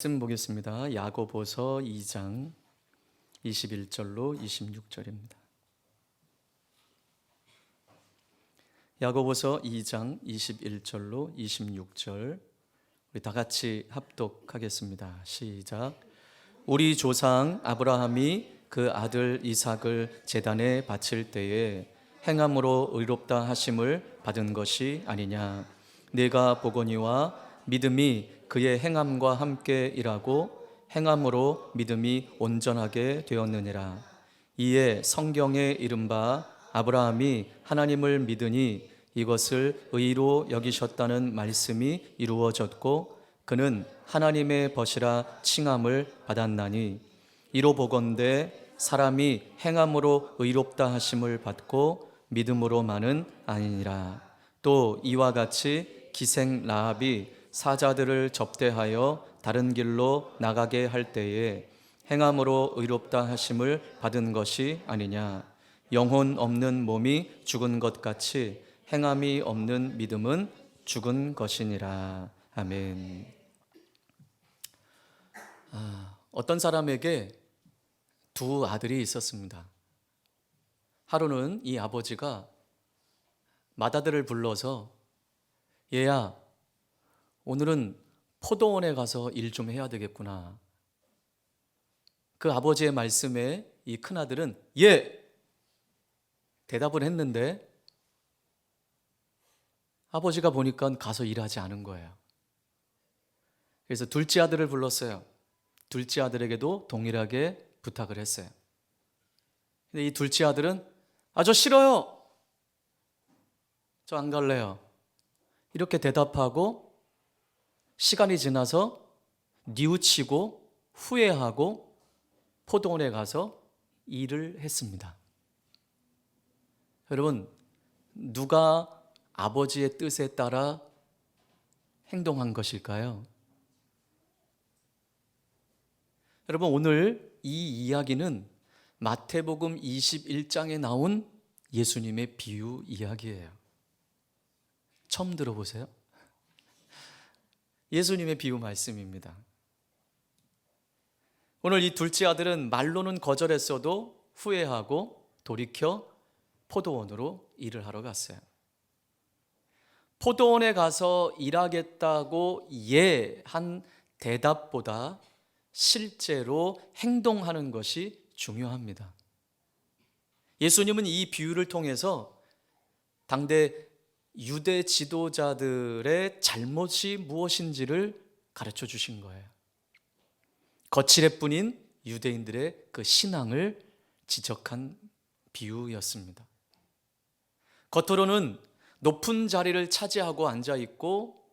말씀 보겠습니다. 야고보서 2장 21절로 26절입니다. 야고보서 2장 21절로 26절 우리 다 같이 합독하겠습니다. 시작. 우리 조상 아브라함이 그 아들 이삭을 제단에 바칠 때에 행함으로 의롭다 하심을 받은 것이 아니냐. 내가 보거니와 믿음이 그의 행함과 함께 일하고 행함으로 믿음이 온전하게 되었느니라. 이에 성경에 이른바 아브라함이 하나님을 믿으니 이것을 의로 여기셨다는 말씀이 이루어졌고 그는 하나님의 벗이라 칭함을 받았나니 이로 보건대 사람이 행함으로 의롭다 하심을 받고 믿음으로만은 아니니라. 또 이와 같이 기생 라합이 사자들을 접대하여 다른 길로 나가게 할 때에 행함으로 의롭다 하심을 받은 것이 아니냐. 영혼 없는 몸이 죽은 것 같이 행함이 없는 믿음은 죽은 것이니라. 아멘. 어떤 사람에게 두 아들이 있었습니다. 하루는 이 아버지가 맏아들을 불러서 얘야, 오늘은 포도원에 가서 일 좀 해야 되겠구나. 그 아버지의 말씀에 이 큰아들은 예! 대답을 했는데 아버지가 보니까 가서 일하지 않은 거예요. 그래서 둘째 아들을 불렀어요. 둘째 아들에게도 동일하게 부탁을 했어요. 근데 이 둘째 아들은 저 싫어요. 저 안 갈래요. 이렇게 대답하고 시간이 지나서 뉘우치고 후회하고 포도원에 가서 일을 했습니다. 여러분, 누가 아버지의 뜻에 따라 행동한 것일까요? 여러분, 오늘 이 이야기는 마태복음 21장에 나온 예수님의 비유 이야기예요. 처음 들어보세요? 예수님의 비유 말씀입니다. 오늘 이 둘째 아들은 말로는 거절했어도 후회하고 돌이켜 포도원으로 일을 하러 갔어요. 포도원에 가서 일하겠다고 한 대답보다 실제로 행동하는 것이 중요합니다. 예수님은 이 비유를 통해서 당대 유대 지도자들의 잘못이 무엇인지를 가르쳐 주신 거예요. 거칠애뿐인 유대인들의 그 신앙을 지적한 비유였습니다. 겉으로는 높은 자리를 차지하고 앉아 있고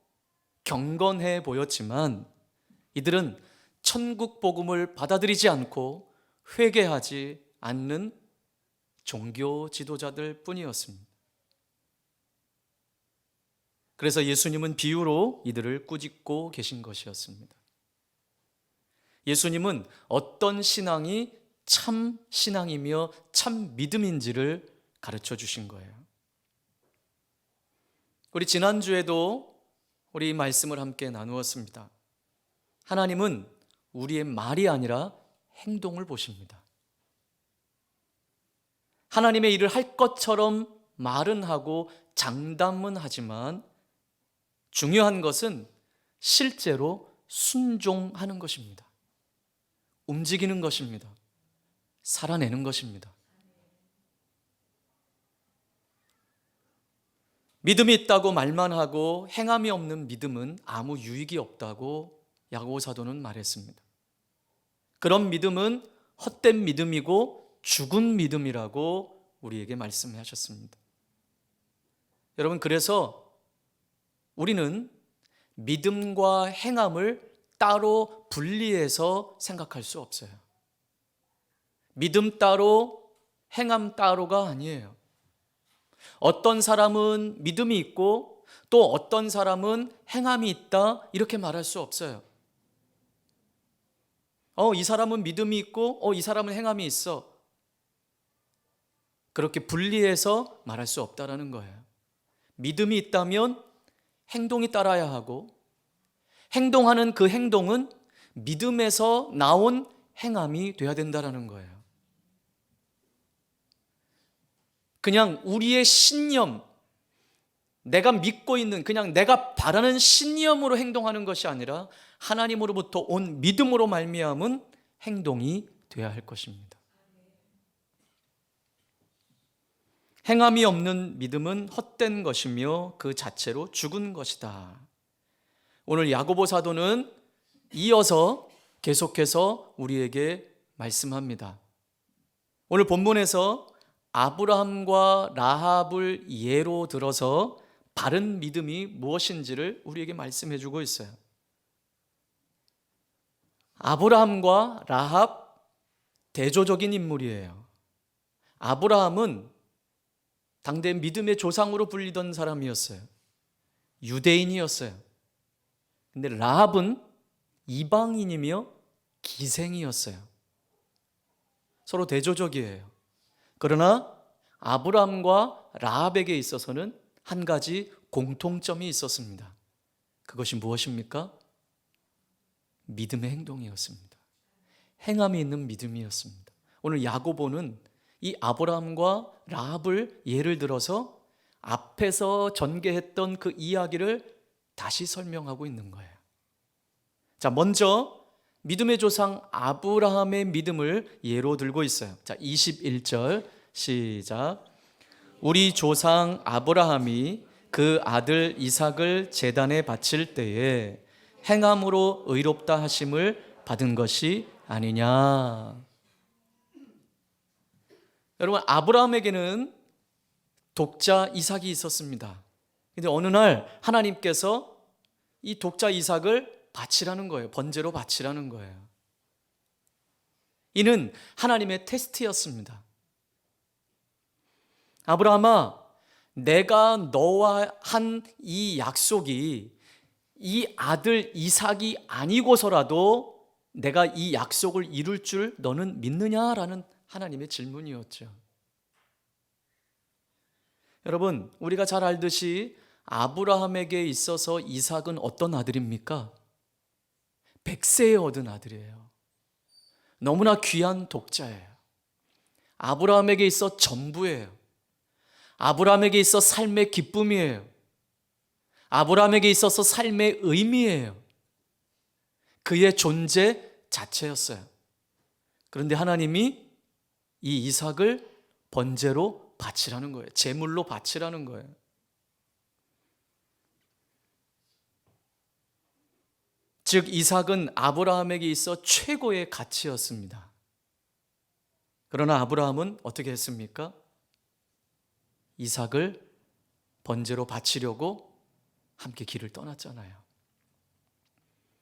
경건해 보였지만 이들은 천국 복음을 받아들이지 않고 회개하지 않는 종교 지도자들 뿐이었습니다. 그래서 예수님은 비유로 이들을 꾸짖고 계신 것이었습니다. 예수님은 어떤 신앙이 참 신앙이며 참 믿음인지를 가르쳐 주신 거예요. 우리 지난주에도 우리 말씀을 함께 나누었습니다. 하나님은 우리의 말이 아니라 행동을 보십니다. 하나님의 일을 할 것처럼 말은 하고 장담은 하지만 중요한 것은 실제로 순종하는 것입니다. 움직이는 것입니다. 살아내는 것입니다. 믿음이 있다고 말만 하고 행함이 없는 믿음은 아무 유익이 없다고 야고보 사도는 말했습니다. 그런 믿음은 헛된 믿음이고 죽은 믿음이라고 우리에게 말씀하셨습니다. 여러분, 그래서 우리는 믿음과 행함을 따로 분리해서 생각할 수 없어요. 믿음 따로, 행함 따로가 아니에요. 어떤 사람은 믿음이 있고 또 어떤 사람은 행함이 있다 이렇게 말할 수 없어요. 이 사람은 믿음이 있고 이 사람은 행함이 있어. 그렇게 분리해서 말할 수 없다라는 거예요. 믿음이 있다면 행동이 따라야 하고 행동하는 그 행동은 믿음에서 나온 행함이 돼야 된다라는 거예요. 그냥 우리의 신념, 내가 믿고 있는, 그냥 내가 바라는 신념으로 행동하는 것이 아니라 하나님으로부터 온 믿음으로 말미암은 행동이 되어야 할 것입니다. 행함이 없는 믿음은 헛된 것이며 그 자체로 죽은 것이다. 오늘 야고보 사도는 이어서 계속해서 우리에게 말씀합니다. 오늘 본문에서 아브라함과 라합을 예로 들어서 바른 믿음이 무엇인지를 우리에게 말씀해 주고 있어요. 아브라함과 라합, 대조적인 인물이에요. 아브라함은 당대 믿음의 조상으로 불리던 사람이었어요. 유대인이었어요. 근데 라합은 이방인이며 기생이었어요. 서로 대조적이에요. 그러나 아브라함과 라합에게 있어서는 한 가지 공통점이 있었습니다. 그것이 무엇입니까? 믿음의 행동이었습니다. 행함이 있는 믿음이었습니다. 오늘 야고보는 이 아브라함과 라합을 예를 들어서 앞에서 전개했던 그 이야기를 다시 설명하고 있는 거예요. 자, 먼저 믿음의 조상 아브라함의 믿음을 예로 들고 있어요. 자, 21절 시작. 우리 조상 아브라함이 그 아들 이삭을 제단에 바칠 때에 행함으로 의롭다 하심을 받은 것이 아니냐. 여러분, 아브라함에게는 독자 이삭이 있었습니다. 근데 어느 날 하나님께서 이 독자 이삭을 바치라는 거예요. 번제로 바치라는 거예요. 이는 하나님의 테스트였습니다. 아브라함아, 내가 너와 한 이 약속이 이 아들 이삭이 아니고서라도 내가 이 약속을 이룰 줄 너는 믿느냐라는 하나님의 질문이었죠. 여러분, 우리가 잘 알듯이 아브라함에게 있어서 이삭은 어떤 아들입니까? 백세에 얻은 아들이에요. 너무나 귀한 독자예요. 아브라함에게 있어 전부예요. 아브라함에게 있어 삶의 기쁨이에요. 아브라함에게 있어서 삶의 의미예요. 그의 존재 자체였어요. 그런데 하나님이 이 이삭을 번제로 바치라는 거예요. 제물로 바치라는 거예요. 즉 이삭은 아브라함에게 있어 최고의 가치였습니다. 그러나 아브라함은 어떻게 했습니까? 이삭을 번제로 바치려고 함께 길을 떠났잖아요.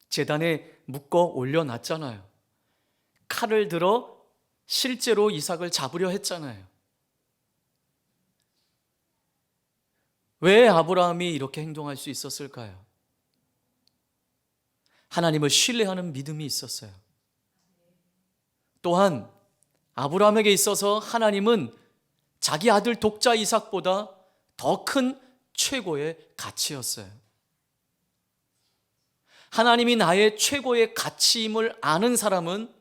제단에 묶어 올려놨잖아요. 칼을 들어 실제로 이삭을 잡으려 했잖아요. 왜 아브라함이 이렇게 행동할 수 있었을까요? 하나님을 신뢰하는 믿음이 있었어요. 또한 아브라함에게 있어서 하나님은 자기 아들 독자 이삭보다 더 큰 최고의 가치였어요. 하나님이 나의 최고의 가치임을 아는 사람은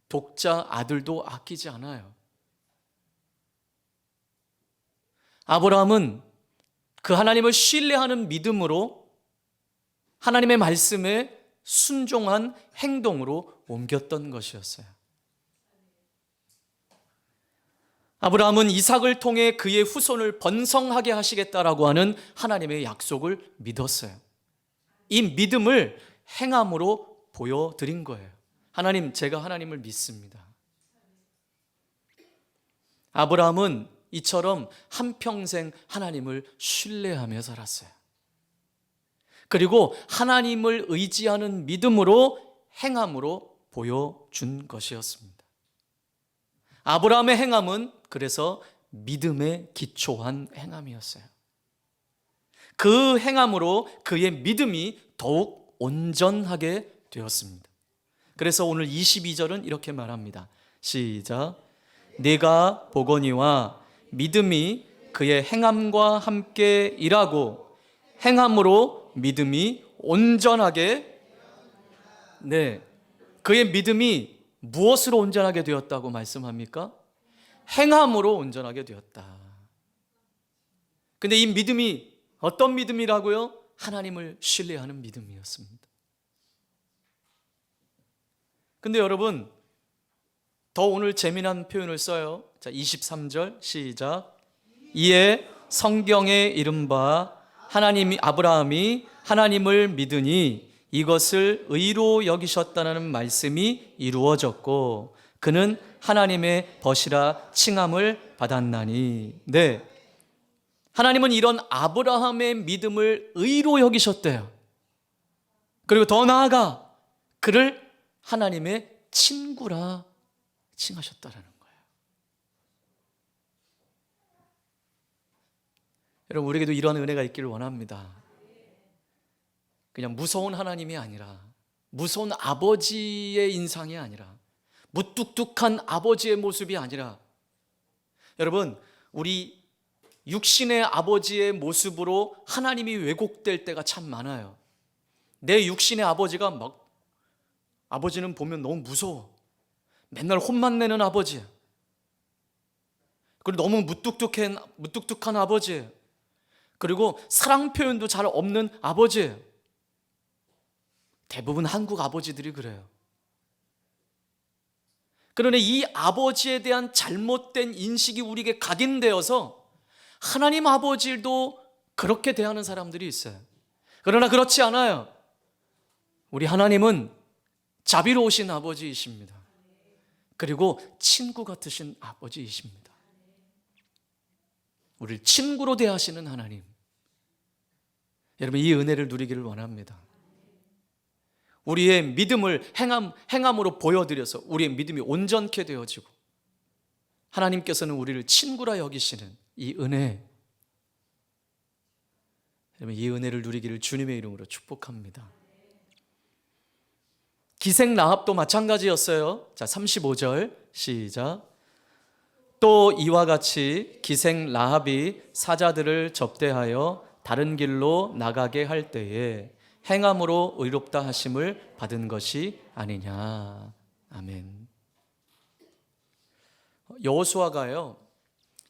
독자 아들도 아끼지 않아요. 아브라함은 그 하나님을 신뢰하는 믿음으로 하나님의 말씀에 순종한 행동으로 옮겼던 것이었어요. 아브라함은 이삭을 통해 그의 후손을 번성하게 하시겠다라고 하는 하나님의 약속을 믿었어요. 이 믿음을 행함으로 보여드린 거예요. 하나님, 제가 하나님을 믿습니다. 아브라함은 이처럼 한평생 하나님을 신뢰하며 살았어요. 그리고 하나님을 의지하는 믿음으로 행함으로 보여준 것이었습니다. 아브라함의 행함은 그래서 믿음에 기초한 행함이었어요. 그 행함으로 그의 믿음이 더욱 온전하게 되었습니다. 그래서 오늘 22절은 이렇게 말합니다. 시작. 네가 보거니와 믿음이 그의 행함과 함께 일하고 행함으로 믿음이 온전하게 그의 믿음이 무엇으로 온전하게 되었다고 말씀합니까? 행함으로 온전하게 되었다. 근데 이 믿음이 어떤 믿음이라고요? 하나님을 신뢰하는 믿음이었습니다. 근데 여러분, 더 오늘 재미난 표현을 써요. 자, 23절 시작. 이에 성경에 이른바 아브라함이 하나님을 믿으니 이것을 의로 여기셨다는 말씀이 이루어졌고 그는 하나님의 벗이라 칭함을 받았나니. 네, 하나님은 이런 아브라함의 믿음을 의로 여기셨대요. 그리고 더 나아가 그를 하나님의 친구라 칭하셨다라는 거예요. 여러분, 우리에게도 이런 은혜가 있기를 원합니다. 그냥 무서운 하나님이 아니라, 무서운 아버지의 인상이 아니라, 무뚝뚝한 아버지의 모습이 아니라, 여러분, 우리 육신의 아버지의 모습으로 하나님이 왜곡될 때가 참 많아요. 내 육신의 아버지는 보면 너무 무서워. 맨날 혼만 내는 아버지. 그리고 너무 무뚝뚝한 아버지. 그리고 사랑 표현도 잘 없는 아버지. 대부분 한국 아버지들이 그래요. 그러나 이 아버지에 대한 잘못된 인식이 우리에게 각인되어서 하나님 아버지도 그렇게 대하는 사람들이 있어요. 그러나 그렇지 않아요. 우리 하나님은 자비로우신 아버지이십니다. 그리고 친구 같으신 아버지이십니다. 우리를 친구로 대하시는 하나님. 여러분, 이 은혜를 누리기를 원합니다. 우리의 믿음을 행함으로 보여드려서 우리의 믿음이 온전케 되어지고 하나님께서는 우리를 친구라 여기시는 이 은혜, 여러분, 이 은혜를 누리기를 주님의 이름으로 축복합니다. 기생 라합도 마찬가지였어요. 자, 35절 시작. 또 이와 같이 기생 라합이 사자들을 접대하여 다른 길로 나가게 할 때에 행함으로 의롭다 하심을 받은 것이 아니냐. 아멘. 여호수아가요,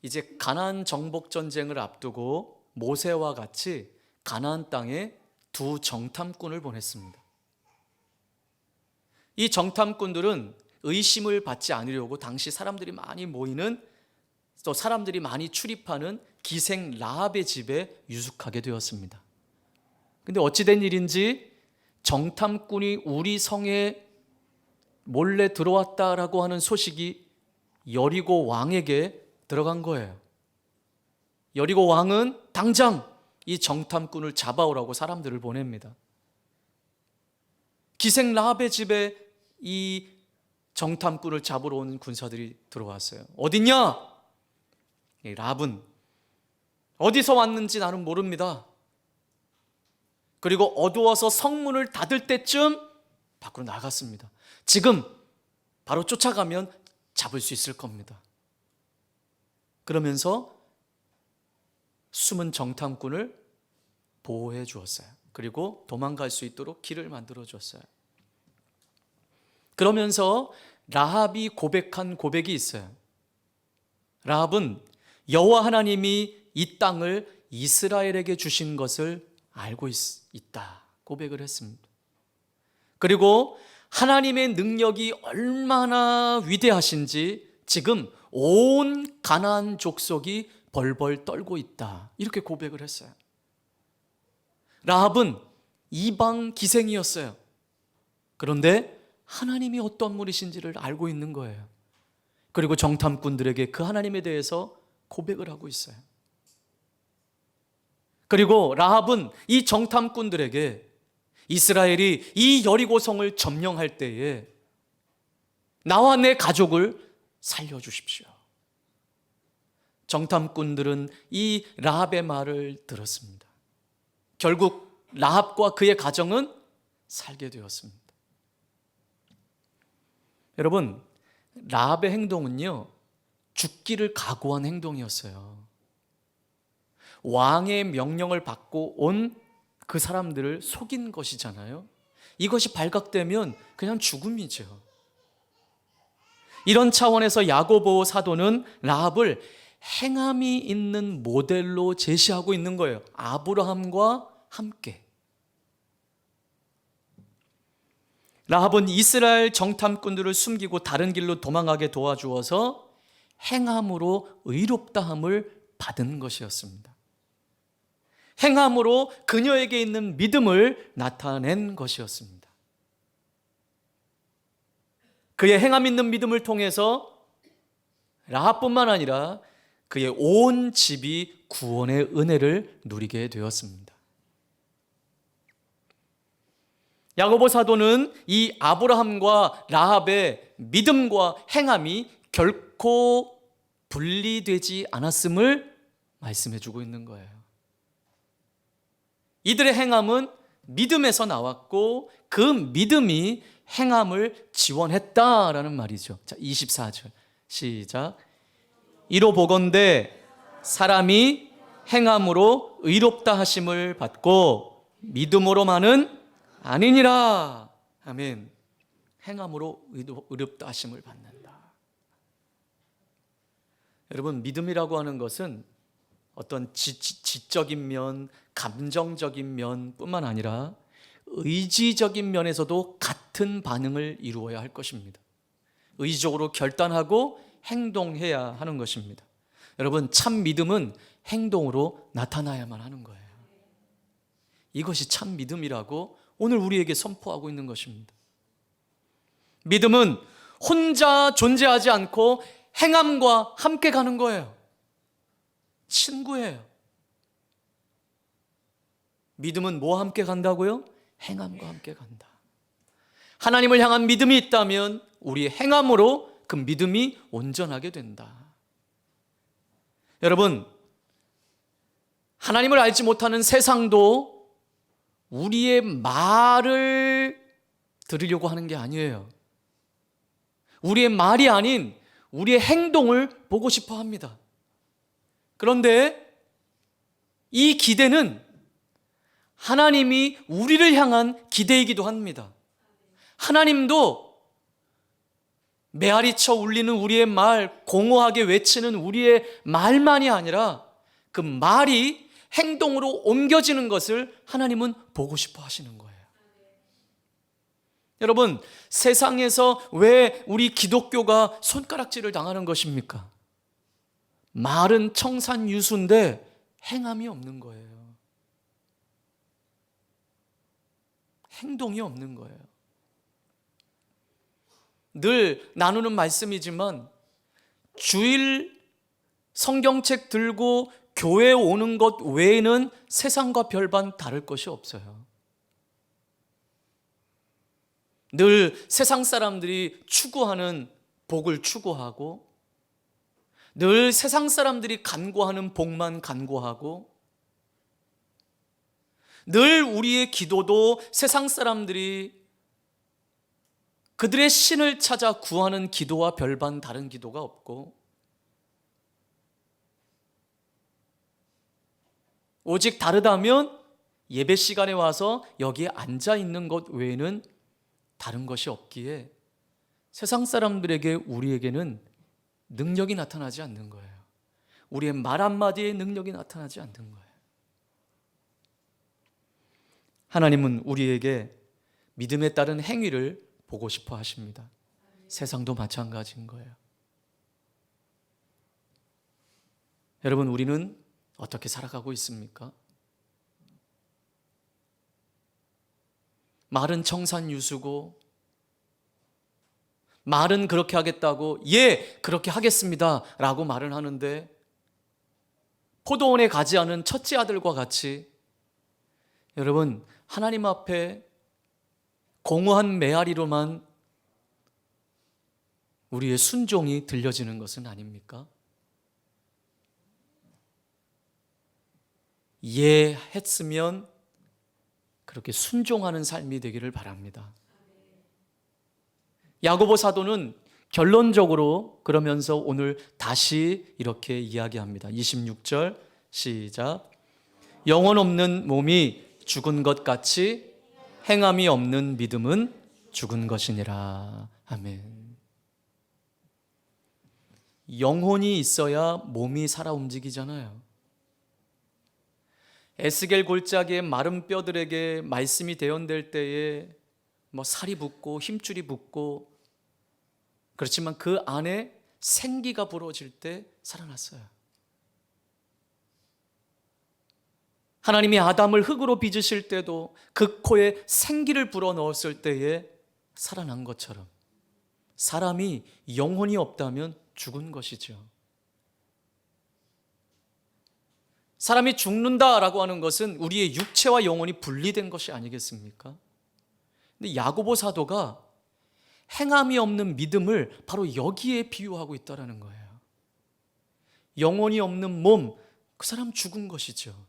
이제 가나안 정복 전쟁을 앞두고 모세와 같이 가나안 땅에 두 정탐꾼을 보냈습니다. 이 정탐꾼들은 의심을 받지 않으려고 당시 사람들이 많이 모이는, 또 사람들이 많이 출입하는 기생 라합의 집에 유숙하게 되었습니다. 근데 어찌된 일인지 정탐꾼이 우리 성에 몰래 들어왔다라고 하는 소식이 여리고 왕에게 들어간 거예요. 여리고 왕은 당장 이 정탐꾼을 잡아오라고 사람들을 보냅니다. 기생 라합의 집에 이 정탐꾼을 잡으러 온 군사들이 들어왔어요. 어딨냐? 이 라합은 어디서 왔는지 나는 모릅니다. 그리고 어두워서 성문을 닫을 때쯤 밖으로 나갔습니다. 지금 바로 쫓아가면 잡을 수 있을 겁니다. 그러면서 숨은 정탐꾼을 보호해 주었어요. 그리고 도망갈 수 있도록 길을 만들어 주었어요. 그러면서 라합이 고백한 고백이 있어요. 라합은 여호와 하나님이 이 땅을 이스라엘에게 주신 것을 알고 있다 고백을 했습니다. 그리고 하나님의 능력이 얼마나 위대하신지 지금 온 가나안 족속이 벌벌 떨고 있다, 이렇게 고백을 했어요. 라합은 이방 기생이었어요. 그런데 하나님이 어떤 분이신지를 알고 있는 거예요. 그리고 정탐꾼들에게 그 하나님에 대해서 고백을 하고 있어요. 그리고 라합은 이 정탐꾼들에게 이스라엘이 이 여리고성을 점령할 때에 나와 내 가족을 살려주십시오. 정탐꾼들은 이 라합의 말을 들었습니다. 결국 라합과 그의 가정은 살게 되었습니다. 여러분, 라합의 행동은요, 죽기를 각오한 행동이었어요. 왕의 명령을 받고 온 그 사람들을 속인 것이잖아요. 이것이 발각되면 그냥 죽음이죠. 이런 차원에서 야고보 사도는 라합을 행함이 있는 모델로 제시하고 있는 거예요. 아브라함과 함께. 라합은 이스라엘 정탐꾼들을 숨기고 다른 길로 도망가게 도와주어서 행함으로 의롭다함을 받은 것이었습니다. 행함으로 그녀에게 있는 믿음을 나타낸 것이었습니다. 그의 행함 있는 믿음을 통해서 라합뿐만 아니라 그의 온 집이 구원의 은혜를 누리게 되었습니다. 야고보 사도는 이 아브라함과 라합의 믿음과 행함이 결코 분리되지 않았음을 말씀해 주고 있는 거예요. 이들의 행함은 믿음에서 나왔고 그 믿음이 행함을 지원했다라는 말이죠. 자, 24절 시작. 이로 보건대 사람이 행함으로 의롭다 하심을 받고 믿음으로만은 아니니라. 아멘. 행함으로 의롭다 하심을 받는다. 여러분, 믿음이라고 하는 것은 어떤 지적인 면, 감정적인 면뿐만 아니라 의지적인 면에서도 같은 반응을 이루어야 할 것입니다. 의지적으로 결단하고 행동해야 하는 것입니다. 여러분, 참 믿음은 행동으로 나타나야만 하는 거예요. 이것이 참 믿음이라고 오늘 우리에게 선포하고 있는 것입니다. 믿음은 혼자 존재하지 않고 행함과 함께 가는 거예요. 친구예요. 믿음은 뭐와 함께 간다고요? 행함과 함께 간다. 하나님을 향한 믿음이 있다면 우리의 행함으로 그 믿음이 온전하게 된다. 여러분, 하나님을 알지 못하는 세상도 우리의 말을 들으려고 하는 게 아니에요. 우리의 말이 아닌 우리의 행동을 보고 싶어 합니다. 그런데 이 기대는 하나님이 우리를 향한 기대이기도 합니다. 하나님도 메아리쳐 울리는 우리의 말, 공허하게 외치는 우리의 말만이 아니라 그 말이 행동으로 옮겨지는 것을 하나님은 보고 싶어 하시는 거예요. 여러분, 세상에서 왜 우리 기독교가 손가락질을 당하는 것입니까? 말은 청산유수인데 행함이 없는 거예요. 행동이 없는 거예요. 늘 나누는 말씀이지만 주일 성경책 들고 교회에 오는 것 외에는 세상과 별반 다를 것이 없어요. 늘 세상 사람들이 추구하는 복을 추구하고 늘 세상 사람들이 간구하는 복만 간구하고 늘 우리의 기도도 세상 사람들이 그들의 신을 찾아 구하는 기도와 별반 다른 기도가 없고 오직 다르다면 예배 시간에 와서 여기에 앉아 있는 것 외에는 다른 것이 없기에 세상 사람들에게 우리에게는 능력이 나타나지 않는 거예요. 우리의 말 한마디에 능력이 나타나지 않는 거예요. 하나님은 우리에게 믿음에 따른 행위를 보고 싶어 하십니다. 세상도 마찬가지인 거예요. 여러분, 우리는 어떻게 살아가고 있습니까? 말은 청산유수고 말은 그렇게 하겠다고 예, 그렇게 하겠습니다 라고 말을 하는데 포도원에 가지 않은 첫째 아들과 같이 여러분, 하나님 앞에 공허한 메아리로만 우리의 순종이 들려지는 것은 아닙니까? 예 했으면 그렇게 순종하는 삶이 되기를 바랍니다. 야고보 사도는 결론적으로 그러면서 오늘 다시 이렇게 이야기합니다. 26절 시작. 영혼 없는 몸이 죽은 것 같이 행함이 없는 믿음은 죽은 것이니라. 아멘. 영혼이 있어야 몸이 살아 움직이잖아요. 에스겔 골짜기의 마른 뼈들에게 말씀이 대언될 때에 살이 붙고 힘줄이 붙고, 그렇지만 그 안에 생기가 불어질 때 살아났어요. 하나님이 아담을 흙으로 빚으실 때도 그 코에 생기를 불어넣었을 때에 살아난 것처럼 사람이 영혼이 없다면 죽은 것이죠. 사람이 죽는다라고 하는 것은 우리의 육체와 영혼이 분리된 것이 아니겠습니까? 근데 야고보 사도가 행함이 없는 믿음을 바로 여기에 비유하고 있다는 거예요. 영혼이 없는 몸, 그 사람 죽은 것이죠.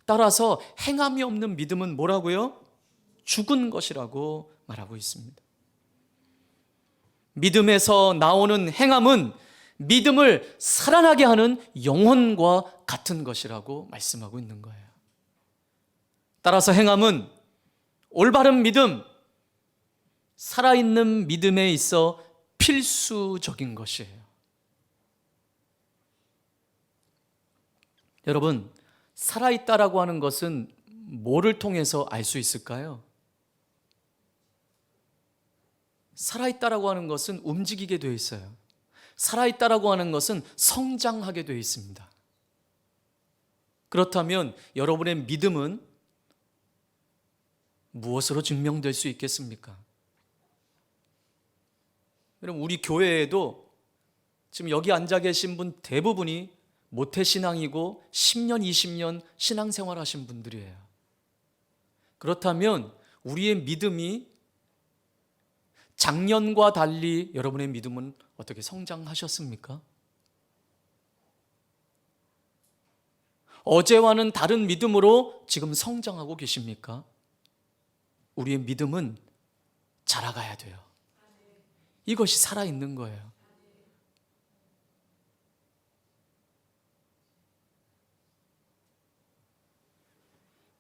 따라서 행함이 없는 믿음은 뭐라고요? 죽은 것이라고 말하고 있습니다. 믿음에서 나오는 행함은 믿음을 살아나게 하는 영혼과 같은 것이라고 말씀하고 있는 거예요. 따라서 행함은 올바른 믿음, 살아있는 믿음에 있어 필수적인 것이에요. 여러분, 살아있다라고 하는 것은 뭐를 통해서 알 수 있을까요? 살아있다라고 하는 것은 움직이게 되어 있어요. 살아있다라고 하는 것은 성장하게 되어 있습니다. 그렇다면 여러분의 믿음은 무엇으로 증명될 수 있겠습니까? 여러분, 우리 교회에도 지금 여기 앉아 계신 분 대부분이 모태신앙이고 10년, 20년 신앙생활 하신 분들이에요. 그렇다면 우리의 믿음이 작년과 달리 여러분의 믿음은 어떻게 성장하셨습니까? 어제와는 다른 믿음으로 지금 성장하고 계십니까? 우리의 믿음은 자라가야 돼요. 이것이 살아있는 거예요.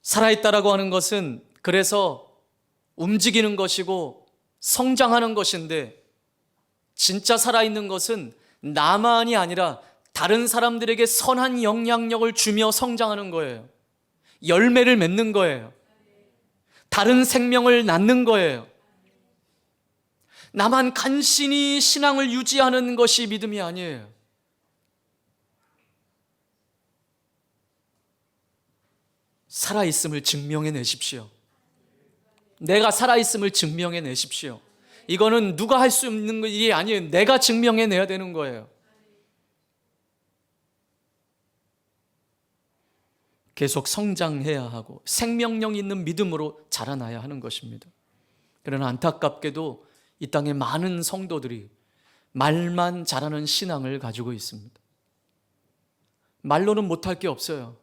살아있다라고 하는 것은 그래서 움직이는 것이고 성장하는 것인데, 진짜 살아있는 것은 나만이 아니라 다른 사람들에게 선한 영향력을 주며 성장하는 거예요. 열매를 맺는 거예요. 다른 생명을 낳는 거예요. 나만 간신히 신앙을 유지하는 것이 믿음이 아니에요. 살아있음을 증명해 내십시오. 내가 살아있음을 증명해 내십시오. 이거는 누가 할 수 있는 일이 아니에요. 내가 증명해 내야 되는 거예요. 계속 성장해야 하고 생명력 있는 믿음으로 자라나야 하는 것입니다. 그러나 안타깝게도 이 땅에 많은 성도들이 말만 잘하는 신앙을 가지고 있습니다. 말로는 못할 게 없어요.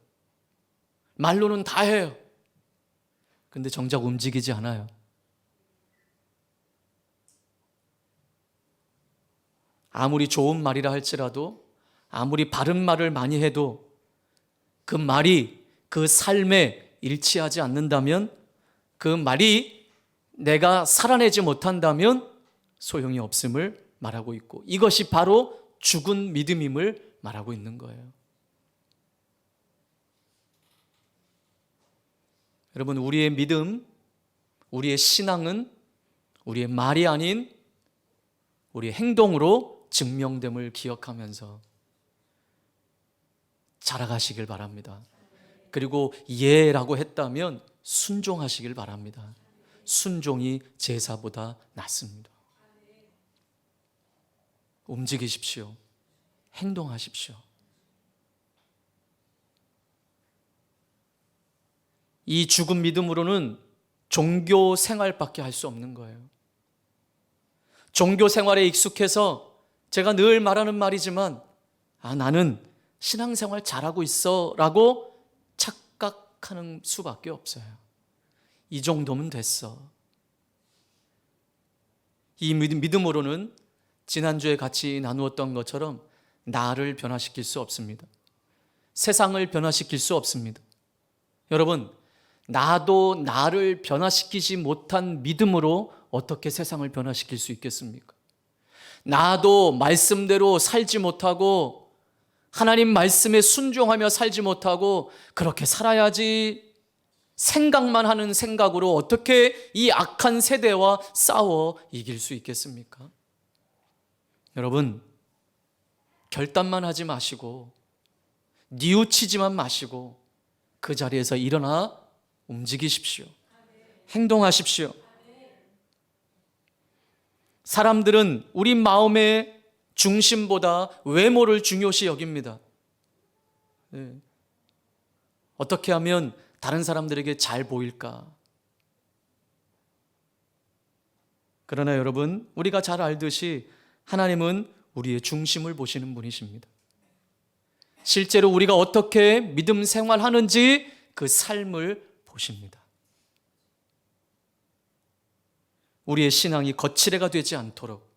말로는 다 해요. 근데 정작 움직이지 않아요. 아무리 좋은 말이라 할지라도, 아무리 바른 말을 많이 해도 그 말이 그 삶에 일치하지 않는다면, 그 말이 내가 살아내지 못한다면 소용이 없음을 말하고 있고, 이것이 바로 죽은 믿음임을 말하고 있는 거예요. 여러분, 우리의 믿음, 우리의 신앙은 우리의 말이 아닌 우리의 행동으로 증명됨을 기억하면서 자라가시길 바랍니다. 그리고 예라고 했다면 순종하시길 바랍니다. 순종이 제사보다 낫습니다. 움직이십시오. 행동하십시오. 이 죽은 믿음으로는 종교 생활밖에 할 수 없는 거예요. 종교 생활에 익숙해서 제가 늘 말하는 말이지만, 나는 신앙생활 잘하고 있어 라고 착각하는 수밖에 없어요. 이 정도면 됐어. 이 믿음으로는 지난주에 같이 나누었던 것처럼 나를 변화시킬 수 없습니다. 세상을 변화시킬 수 없습니다. 여러분, 나도 나를 변화시키지 못한 믿음으로 어떻게 세상을 변화시킬 수 있겠습니까? 나도 말씀대로 살지 못하고 하나님 말씀에 순종하며 살지 못하고 그렇게 살아야지 생각만 하는 생각으로 어떻게 이 악한 세대와 싸워 이길 수 있겠습니까? 여러분, 결단만 하지 마시고 뉘우치지만 마시고 그 자리에서 일어나 움직이십시오. 행동하십시오. 사람들은 우리 마음의 중심보다 외모를 중요시 여깁니다. 어떻게 하면 다른 사람들에게 잘 보일까? 그러나 여러분, 우리가 잘 알듯이 하나님은 우리의 중심을 보시는 분이십니다. 실제로 우리가 어떻게 믿음 생활하는지 그 삶을 보십니다. 우리의 신앙이 거칠애가 되지 않도록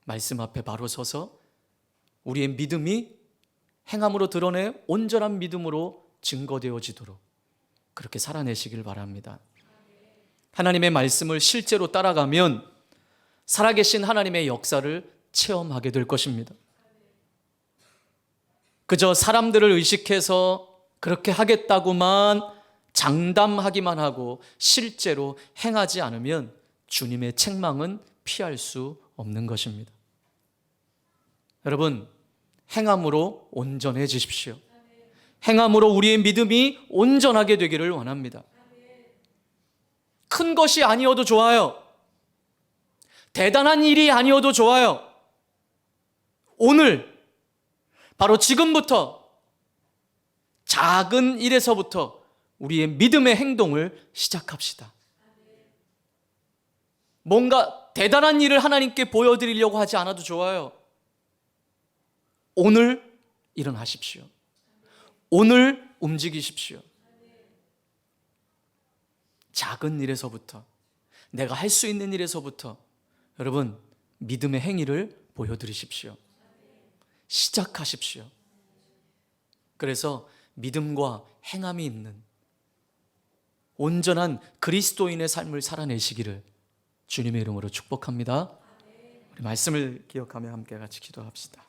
말씀 앞에 바로 서서 우리의 믿음이 행함으로 드러내 온전한 믿음으로 증거되어지도록 그렇게 살아내시길 바랍니다. 하나님의 말씀을 실제로 따라가면 살아계신 하나님의 역사를 체험하게 될 것입니다. 그저 사람들을 의식해서 그렇게 하겠다고만 장담하기만 하고 실제로 행하지 않으면 주님의 책망은 피할 수 없는 것입니다. 여러분, 행함으로 온전해지십시오. 행함으로 우리의 믿음이 온전하게 되기를 원합니다. 큰 것이 아니어도 좋아요. 대단한 일이 아니어도 좋아요. 오늘 바로 지금부터 작은 일에서부터 우리의 믿음의 행동을 시작합시다. 뭔가 대단한 일을 하나님께 보여드리려고 하지 않아도 좋아요. 오늘 일어나십시오. 오늘 움직이십시오. 작은 일에서부터, 내가 할 수 있는 일에서부터 여러분, 믿음의 행위를 보여드리십시오. 시작하십시오. 그래서 믿음과 행함이 있는 온전한 그리스도인의 삶을 살아내시기를 주님의 이름으로 축복합니다. 우리 말씀을 기억하며 함께 같이 기도합시다.